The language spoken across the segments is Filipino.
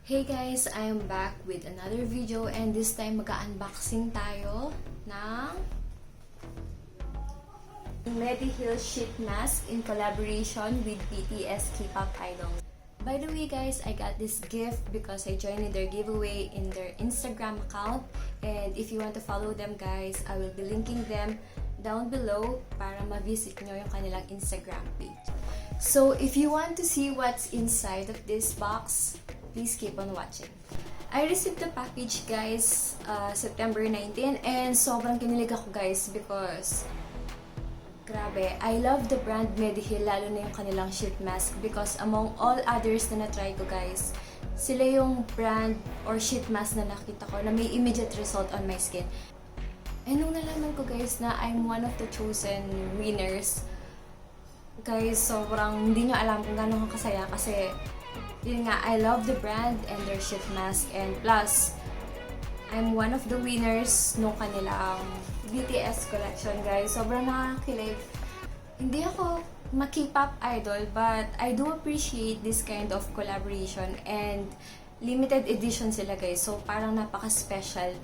Hey guys, I am back with another video and this time mag-unboxing tayo ng Mediheal sheet mask in collaboration with BTS K-pop idols. By the way guys, I got this gift because I joined in their giveaway in their Instagram account, and if you want to follow them guys, I will be linking them down below para ma-visit nyo yung kanilang Instagram page. So if you want to see what's inside of this box, please keep on watching. I received the package guys September 19 and sobrang kinilig ako guys because grabe, I love the brand Mediheal, lalo na yung kanilang sheet mask because among all others na na-try ko guys, sila yung brand or sheet mask na nakita ko na may immediate result on my skin. And nung nalaman ko guys na I'm one of the chosen winners, guys, sobrang hindi nyo alam kung gano'ng kasaya kasi yun nga, I love the brand and their sheet mask, and plus I'm one of the winners nung kanilang BTS collection guys. Sobrang nakakilig. Hindi ako K-pop idol but I do appreciate this kind of collaboration, and limited edition sila guys. So parang napaka-special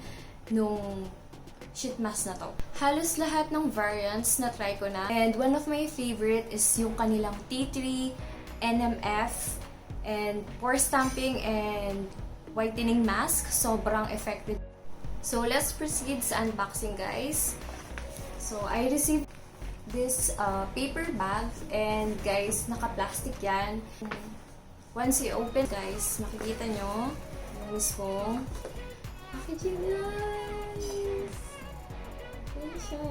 nung sheet mask na to. Halos lahat ng variants na try ko na, and one of my favorite is yung kanilang T3, NMF, and pore stamping and whitening mask. Sobrang effective. So let's proceed sa unboxing guys. So I received this paper bag, and guys, naka-plastic yan. Once you open guys, makikita nyo yung mismong packaging guys. Ayan siya.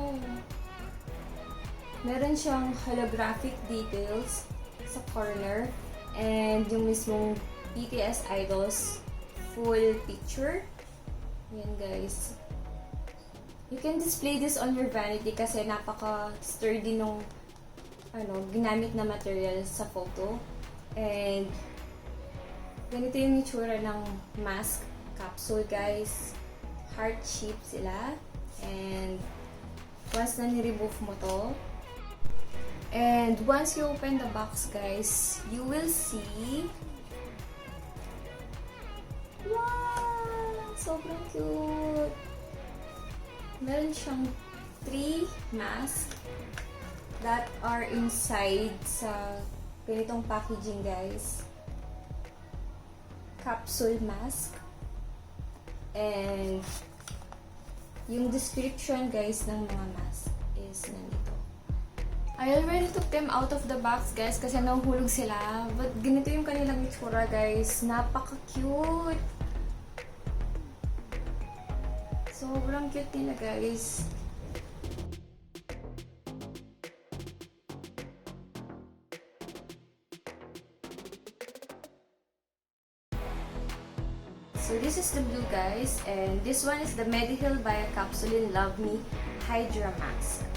Meron siyang holographic details sa corner, and yung mismong BTS idols full picture. Yan guys. You can display this on your vanity kasi napaka-sturdy nung ginamit na material sa photo. And ganito yung itsura ng mask capsule guys. Heart shape sila. And once na ni-remove mo to, and once you open the box guys, you will see, wow! Sobrang cute! Meron siyang 3 masks that are inside sa ganitong packaging guys. Capsule mask. And yung description guys ng mga mask is nandito. I already took them out of the box guys kasi nahuhulog sila. But ganito yung kanilang itsura guys. Napaka-cute! Sobrang cute nila guys. So this is the blue guys, and this one is the Mediheal Capsulin Love Me Hydra Mask.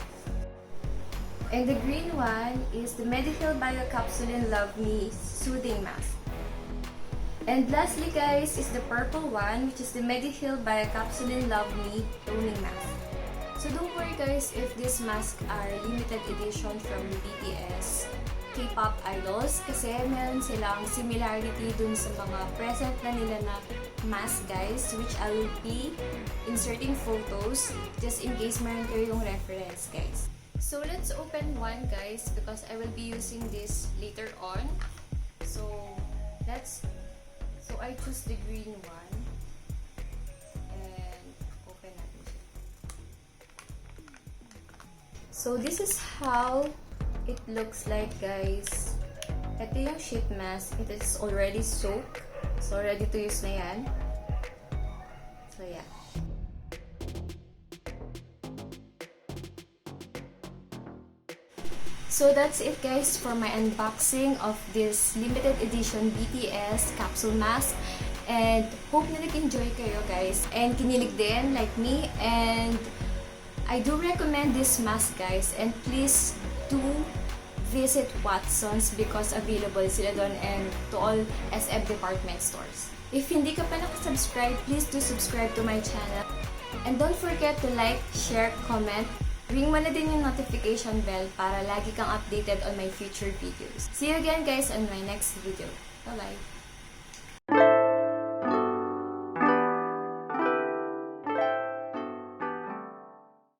And the green one is the Mediheal Capsulin Love Me Soothing Mask. And lastly guys is the purple one, which is the Mediheal Capsulin Love Me Toning Mask. So don't worry guys if these masks are limited edition from BTS K-pop idols kasi meron silang similarity dun sa mga present na nila na mask guys, which I will be inserting photos just in case meron kayo yung reference guys. So let's open one guys because I will be using this later on. So I choose the green one and open natin siya. So this is how it looks like guys. Ito yung sheet mask. It is already soaked. So ready to use na yan. So yeah. So that's it guys for my unboxing of this limited edition BTS capsule mask, and hope na nag-enjoy kayo guys and kinilig din like me, and I do recommend this mask guys, and please do visit Watson's because available sila doon, and to all SF department stores. If hindi ka pa nakasubscribe, please do subscribe to my channel, and don't forget to like, share, comment. Ring mo na din yung notification bell para lagi kang updated on my future videos. See you again guys on my next video. Bye-bye!